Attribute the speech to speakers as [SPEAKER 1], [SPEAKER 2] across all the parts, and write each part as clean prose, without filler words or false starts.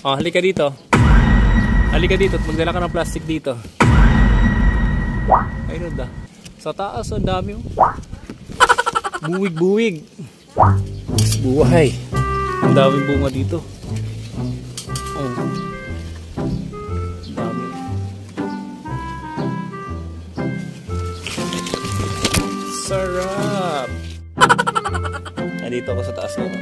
[SPEAKER 1] Oh, halika dito. Halika dito at magdala ka ng plastic dito. Ayun da. Sa taas, ang dami oh. Buwig-buwig. Buhay. Ang daming bunga dito. Oh. Ang dami. Sarap. Nandito ako sa taas nito.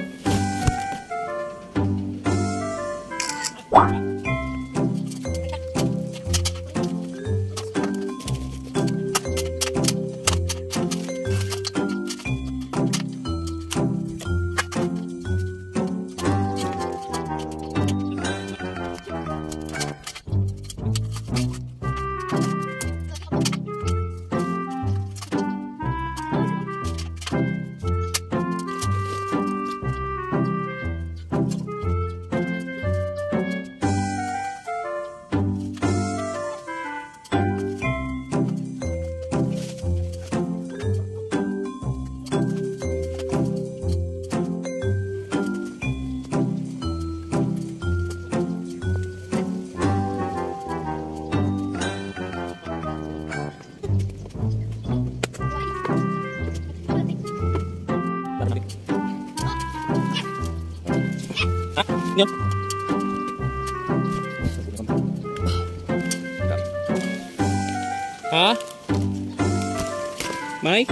[SPEAKER 1] Nyok. Ha? Mai?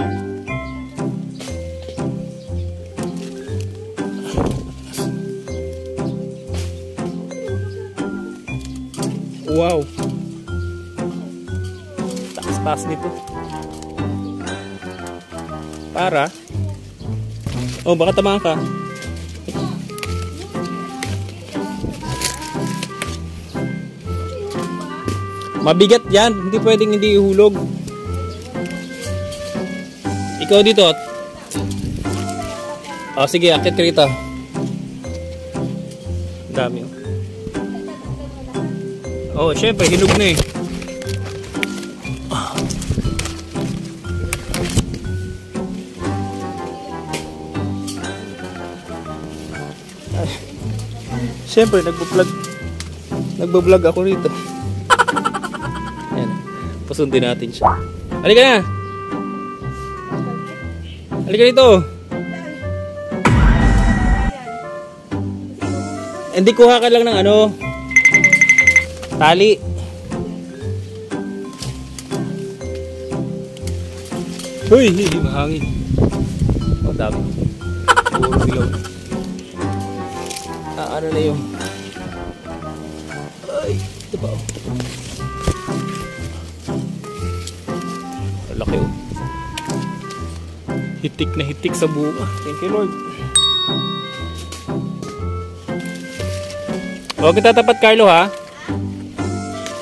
[SPEAKER 1] Wow. Taas-taas nito. Para? Oh, baka tamaan ka. Mabigat yan, hindi pwedeng hindi ihulog. Ikaw dito. Oh, sige, akit ka rito. Dami. Oh, syempre, hinog na eh. Syempre, nagbablog ako rito. Pasundin natin siya. Halika na! Halika dito! Hindi, kuha ka lang ng ano, tali. Uy! Mahangin. Oh, dami. Puro bilaw. Ano na yung... Ay! Ito ba? Laki oh. Hitik na hitik sa bunga. Thank you Lord. Huwag kang tatapat, Carlo, ha?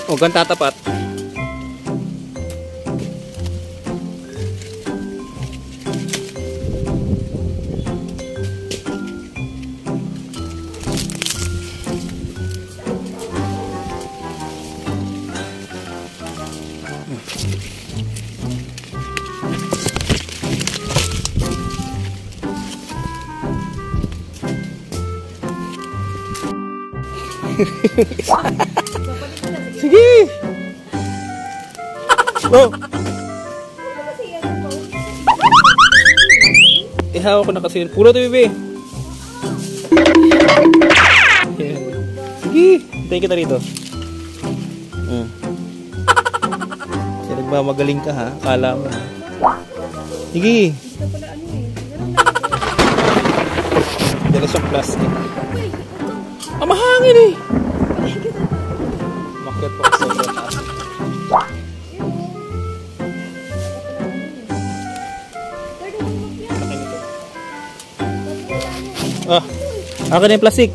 [SPEAKER 1] Huwag kang tatapat.
[SPEAKER 2] Sige.
[SPEAKER 1] Oh. Ihawak ko na kasi. Puro to, bebe. Sige. Hintayin kita rito. Kasi nagmamagaling ka, ha? Akala mo. Sige. Dala siyang plastic. Mahangin eh. Makyat po sa taas. Ah, akin na yung plastic.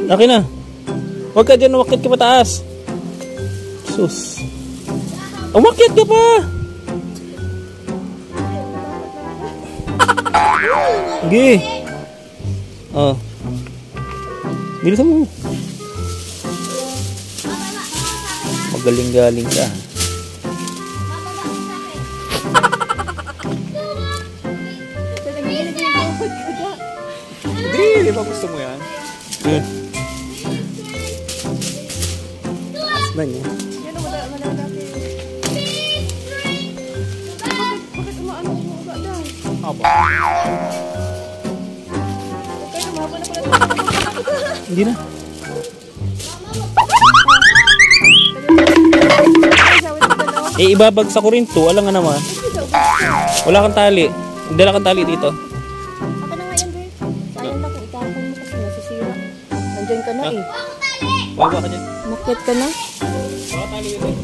[SPEAKER 1] Akin na. Huwag ka dyan, umakyat ka pataas. Sus. Umakyat ka pa. Sige. Oh. Bilisan mo. Magaling-galing ka. Hindi ba gusto mo yan? Tignan niyo.
[SPEAKER 2] Yan o, malalaki. Bakit umaano mo uga daw?
[SPEAKER 1] Apa?
[SPEAKER 2] Okay, mahaba na pala.
[SPEAKER 1] Hindi na. Eh, ibabagsak ko rin to. Alam nga naman. Wala kang tali. Dala kang tali dito.
[SPEAKER 2] Ako na nga yan, Bert. Sayang lang kung itapon mo kasi nasisira. Nandyan ka na eh.
[SPEAKER 1] Bawa ka dyan.
[SPEAKER 2] Makit ka na.
[SPEAKER 1] Baka tali yun eh.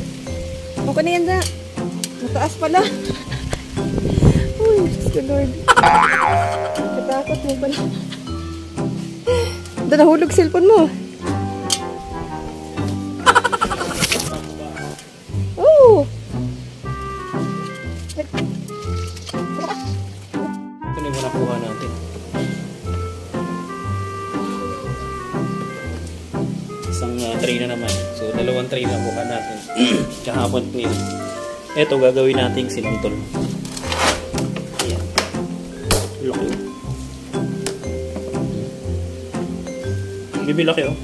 [SPEAKER 2] Okay na yan, da. Mataas pala. Uy, Diyos ko Lord. Katakot mo pala. Da, nahulog cellphone mo. Oh!
[SPEAKER 1] Ito na yung nakuha natin. Isang tray na naman. So, dalawang tray na kuha natin. Kahapon po yun. Ito, gagawin natin sinantol. Ayan. Laki. Bibilaki oh.